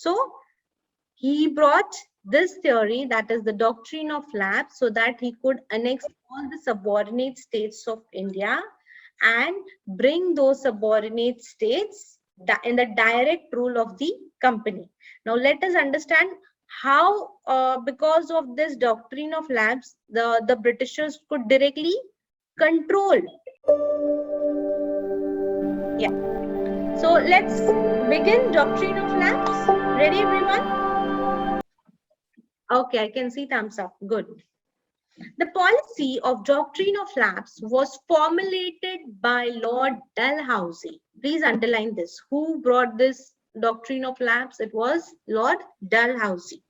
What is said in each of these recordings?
So he brought this theory, that is the doctrine of lapse, so that he could annex all the subordinate states of India and bring those subordinate states in the direct rule of the company. Now let us understand how, because of this doctrine of lapse, the Britishers could directly control. Yeah. So let's begin doctrine of lapse. Ready, everyone? Okay, I can see thumbs up. Good. The policy of doctrine of lapse was formulated by Lord Dalhousie. Please underline this. Who brought this doctrine of lapse? It was Lord Dalhousie.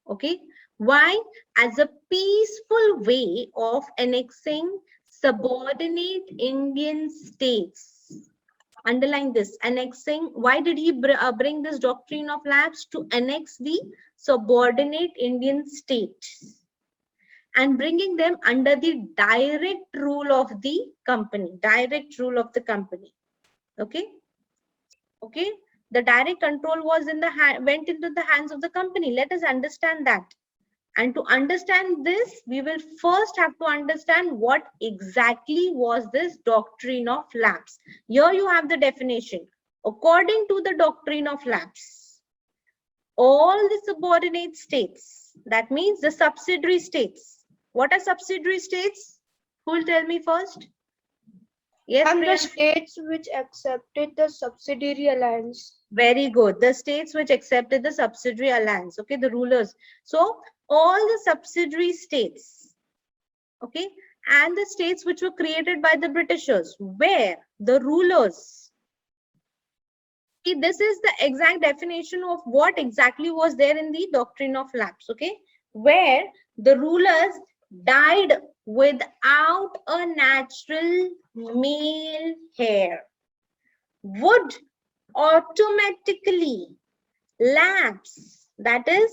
Okay. Why? As a peaceful way of annexing subordinate Indian states. Underline this, annexing. Why did he bring this doctrine of lapse? To annex the subordinate Indian states and bringing them under the direct rule of the company. Direct rule of the company. Okay. Okay. The direct control was went into the hands of the company. Let us understand that. And to understand this, we will first have to understand what exactly was this doctrine of lapse. Here you have the definition. According to the doctrine of lapse, all the subordinate states, that means the subsidiary states. What are subsidiary states? Who will tell me first? Yes, and the states which accepted the subsidiary alliance. Very good. The states which accepted the subsidiary alliance. Okay, the rulers. So all the subsidiary states, okay, and the states which were created by the Britishers, where the rulers. See, this is the exact definition of what exactly was there in the doctrine of lapse. Okay, where the rulers died without a natural male heir, would automatically lapse, that is,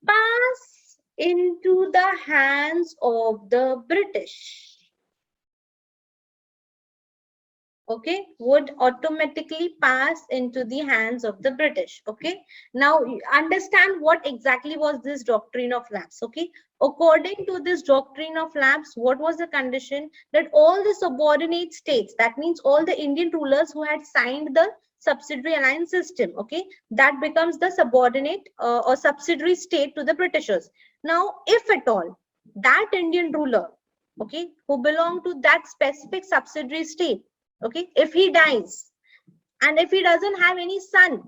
pass into the hands of the British. Okay, would automatically pass into the hands of the British. Okay, now understand what exactly was this doctrine of lapse. Okay, according to this doctrine of lapse, what was the condition? That all the subordinate states, that means all the Indian rulers who had signed the subsidiary alliance system, okay, that becomes the subordinate or subsidiary state to the Britishers. Now, if at all that Indian ruler, okay, who belonged to that specific subsidiary state, okay, if he dies and if he doesn't have any son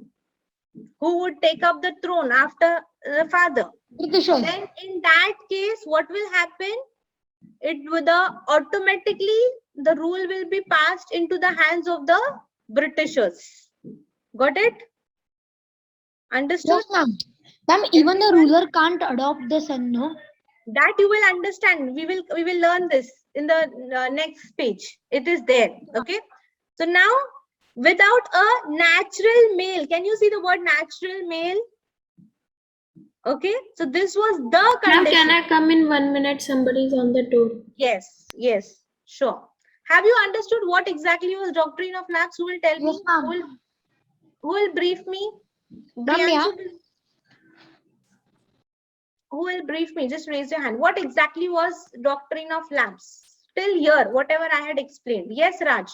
who would take up the throne after the father, then in that case what will happen? It would automatically, the rule will be passed into the hands of the Britishers. Got it? Understood? Yes, ma'am, even the ruler can't adopt the son, no? That you will understand. We will learn this in the next page. It is there. Okay. So now, without a natural male, can you see the word natural male? Okay. So this was the condition. Ma'am, can I come in 1 minute? Somebody is on the door. Yes. Yes. Sure. Have you understood what exactly was doctrine of lapse? Who will tell me? Who will brief me? Who will brief me? Just raise your hand. What exactly was doctrine of lapse? Till here, whatever I had explained. Yes, Raj.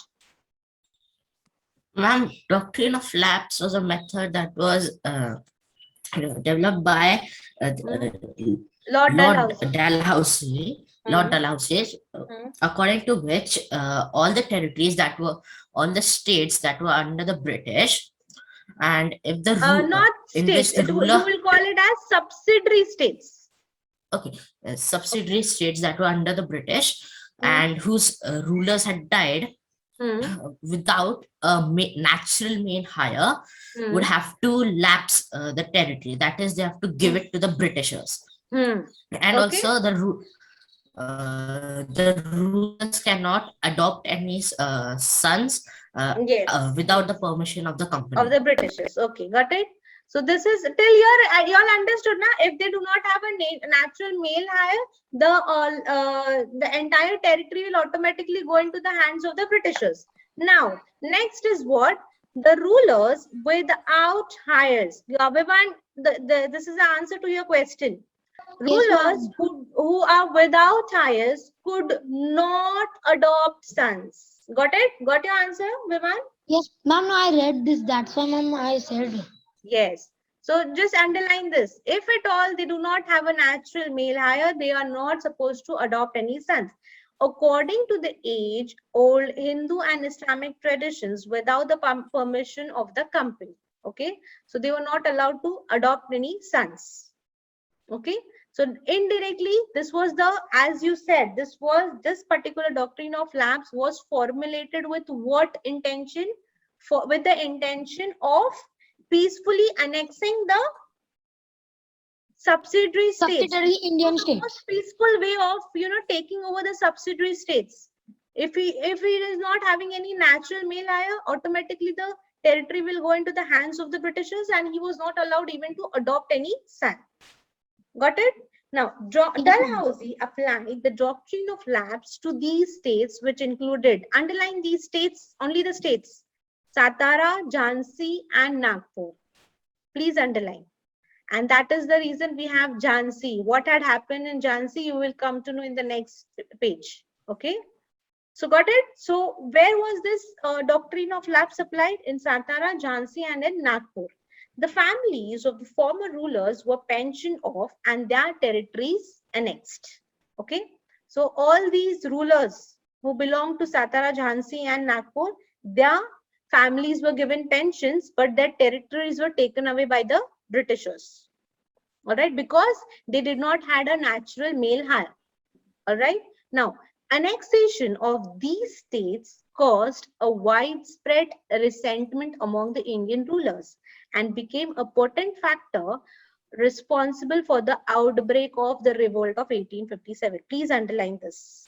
Ma'am, doctrine of lapse was a method that was developed by Lord Dalhousie. Lord Dalhousie, according to which all the territories that were, all the states that were under the British, and if the not states, you will call it as subsidiary states. Okay, subsidiary states that were under the British and whose rulers had died without a natural male heir would have to lapse the territory. That is, they have to give it to the Britishers. And also the rulers cannot adopt any sons without the permission of the company. Of the Britishers. Okay, got it. So this is till here. You all understood now. If they do not have a natural male heir, the entire territory will automatically go into the hands of the Britishers. Now, next is what? the rulers without hires. Everyone, this is the answer to your question. Rulers who are without hires could not adopt sons. Got it? Got your answer, Vivan? Yes, ma'am, I read this. That's why, ma'am, I said. Yes. So just underline this. If at all they do not have a natural male hire, they are not supposed to adopt any sons. According to the age-old Hindu and Islamic traditions, without the permission of the company. Okay. So they were not allowed to adopt any sons. Okay. So indirectly, this was the, as you said, this particular doctrine of lapse was formulated with what intention? With the intention of peacefully annexing the subsidiary states. Subsidiary Indian The most states. peaceful way of taking over the subsidiary states. If he is not having any natural male hire, automatically the territory will go into the hands of the Britishers, and he was not allowed even to adopt any son. Got it? Now, Dalhousie applied the doctrine of lapse to these states, which included, underline these states, only the states, Satara, Jhansi, and Nagpur. Please underline. And that is the reason we have Jhansi. What had happened in Jhansi, you will come to know in the next page. Okay. So got it? So where was this doctrine of lapse applied? In Satara, Jhansi, and in Nagpur. The families of the former rulers were pensioned off and their territories annexed. Okay. So all these rulers who belong to Satara, Jhansi, and Nagpur, their families were given pensions, but their territories were taken away by the Britishers. All right, because they did not had a natural male hire. All right. Now, annexation of these states caused a widespread resentment among the Indian rulers and became a potent factor responsible for the outbreak of the revolt of 1857. Please underline this.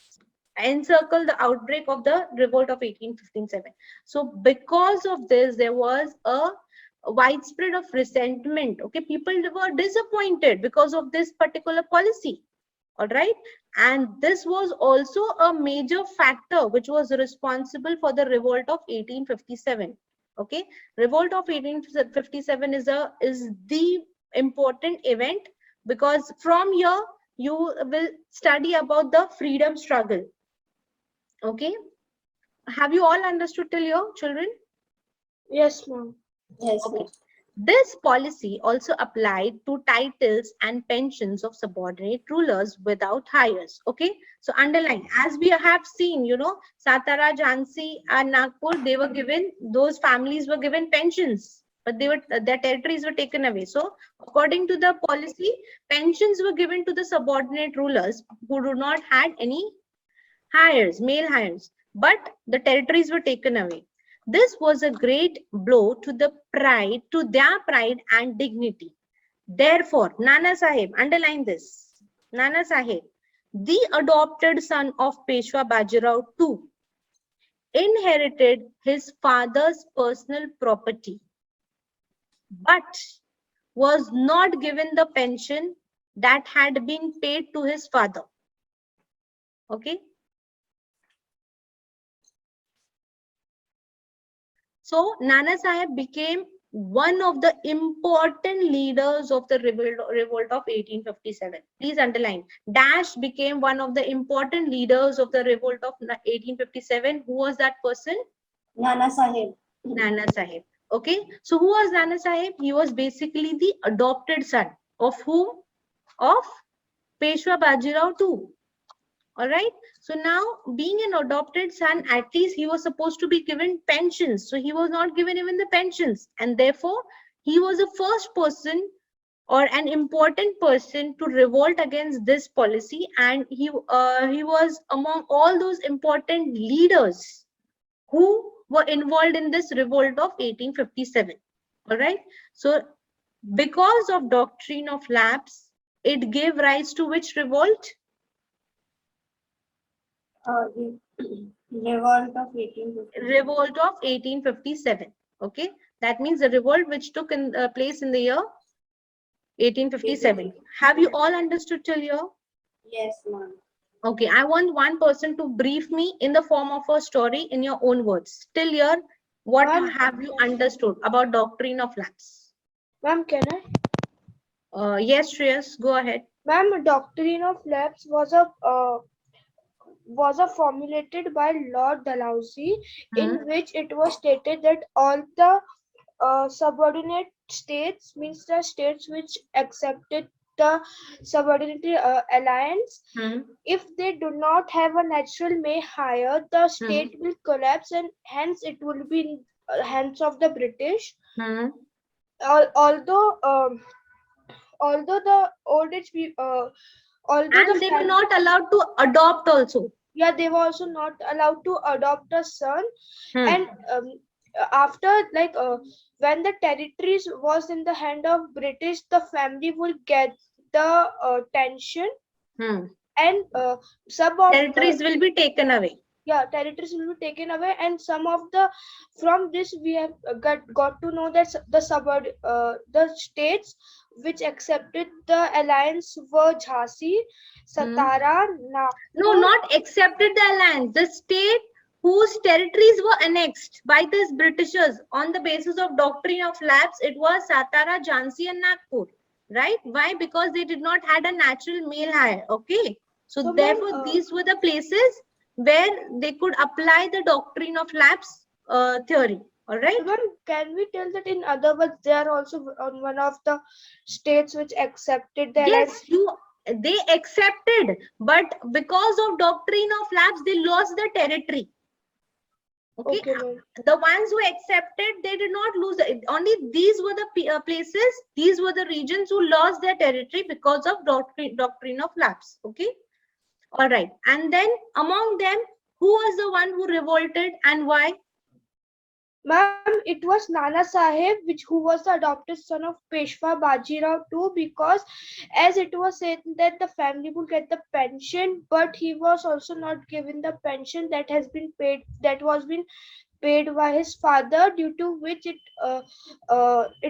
Encircle the outbreak of the revolt of 1857. So because of this, there was a widespread of resentment. Okay, people were disappointed because of this particular policy. All right, and this was also a major factor which was responsible for the revolt of 1857. Okay, revolt of 1857 is the important event, because from here you will study about the freedom struggle. Okay, have you all understood till here, children? Yes, ma'am. Yes. Okay. This policy also applied to titles and pensions of subordinate rulers without hires. Okay, so underline, as we have seen, Satara, Jhansi, and Nagpur, they were given, those families were given pensions, but their territories were taken away. So according to the policy, pensions were given to the subordinate rulers who do not had any hires, male hires, but the territories were taken away. This was a great blow to their pride and dignity. Therefore, Nana Sahib, underline this, Nana Sahib, the adopted son of Peshwa Bajirao II, inherited his father's personal property, but was not given the pension that had been paid to his father. Okay. So Nana Sahib became one of the important leaders of the revolt of 1857. Please underline. Dash became one of the important leaders of the revolt of 1857. Who was that person? Nana Sahib. Nana Sahib. Okay. So who was Nana Sahib? He was basically the adopted son of whom? Of Peshwa Bajirao II. All right. So now, being an adopted son, at least he was supposed to be given pensions. So he was not given even the pensions, and therefore he was the first person or an important person to revolt against this policy, and he was among all those important leaders who were involved in this revolt of 1857. All right. So because of doctrine of lapse, it gave rise to which revolt? The revolt of 1857. Revolt of 1857. Okay, that means the revolt which took in place in the year 1857. Have you all understood till here? Yes, ma'am. Okay, I want one person to brief me in the form of a story in your own words. Till here, What Ma'am, have you understood about doctrine of lapse? Ma'am, can I? Yes, Shreyas, go ahead. Ma'am, doctrine of lapse was a formulated by Lord Dalhousie, in which it was stated that all the subordinate states, means the states which accepted the subordinate alliance, if they do not have a natural may hire, the state will collapse and hence it will be in hands of the British. Although although the old age although And the they were not allowed to adopt also. yeah, they were also not allowed to adopt a son. And after when the territories was in the hand of British, the family will get the tension, and some of Territories will be taken away. territories will be taken away, and some of the from this we have got to know that the states which accepted the alliance were Jhansi, Satara, No, Nagpur. not accepted the alliance. The state whose territories were annexed by these Britishers on the basis of doctrine of lapse, it was Satara, Jhansi, and Nagpur. Right? Why? Because they did not had a natural male hire. Okay. So therefore, these were the places where they could apply the doctrine of lapse theory. All right. Ma'am, can we tell that in other words they are also on one of the states which accepted the alliance? Yes, they accepted, but because of doctrine of lapse, they lost the territory. Okay, ma'am. the ones who accepted, they did not lose. Only these were the places, these were the regions who lost their territory because of doctrine of lapse. Okay, all right. And then among them, who was the one who revolted and why? Ma'am, it was Nana Sahib, who was the adopted son of Peshwa Bajirao too, because as it was said that the family would get the pension, but he was also not given the pension that has been paid, that was been paid by his father, due to which it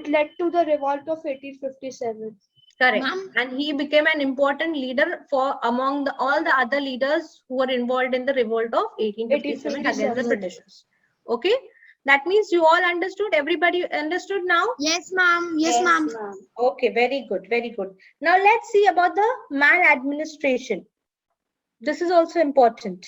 led to the revolt of 1857. Correct. And he became an important leader for among all the other leaders who were involved in the revolt of 1857 against the Britishers. Okay. That means you all understood. Everybody understood now? Yes, ma'am. Yes, ma'am. Okay, very good, very good. Now let's see about the maladministration. This is also important.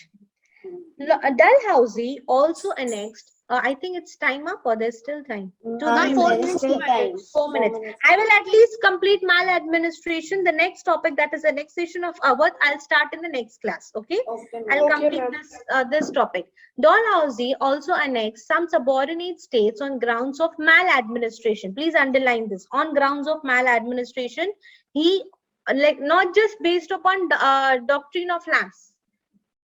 Dalhousie also annexed. I think it's time up, or there's still time. 4 minutes. 4 minutes. I will at least complete maladministration. The next topic, that is annexation of Awadh, I'll start in the next class. Okay. I'll complete this topic. Dalhousie also annexed some subordinate states on grounds of maladministration. Please underline this. On grounds of maladministration, he not just based upon doctrine of lapse,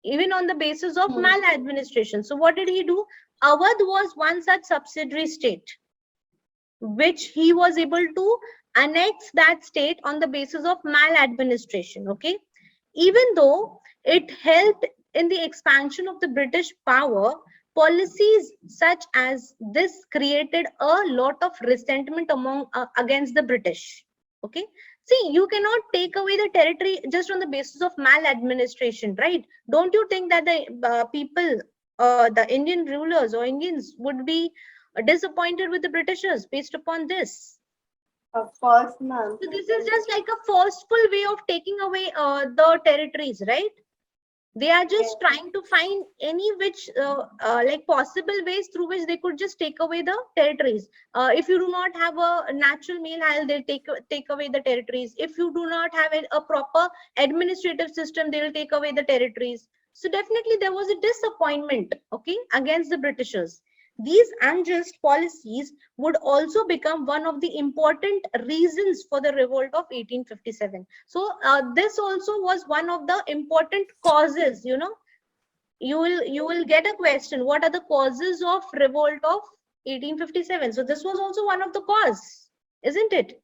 even on the basis of maladministration. So what did he do? Awadh was one such subsidiary state, which he was able to annex that state on the basis of maladministration. Okay, even though it helped in the expansion of the British power, policies such as this created a lot of resentment among against the British. Okay, see, you cannot take away the territory just on the basis of maladministration, right? Don't you think that the people, the Indian rulers or Indians would be disappointed with the Britishers based upon this? Of course, ma'am. So this is just like a forceful way of taking away the territories, right? They are just trying to find any which like possible ways through which they could just take away the territories. If you do not have a natural male hire, they'll take away the territories. If you do not have a proper administrative system, they will take away the territories. So definitely there was a disappointment, okay, against the Britishers. These unjust policies would also become one of the important reasons for the revolt of 1857. So this also was one of the important causes. You know, you will get a question: what are the causes of revolt of 1857? So this was also one of the cause, isn't it?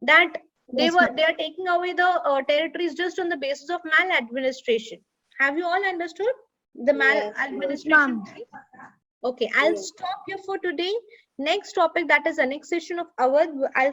That they are taking away the territories just on the basis of maladministration. Have you all understood the maladministration? Okay, I'll stop here for today. Next topic, that is annexation of Awadh. I'll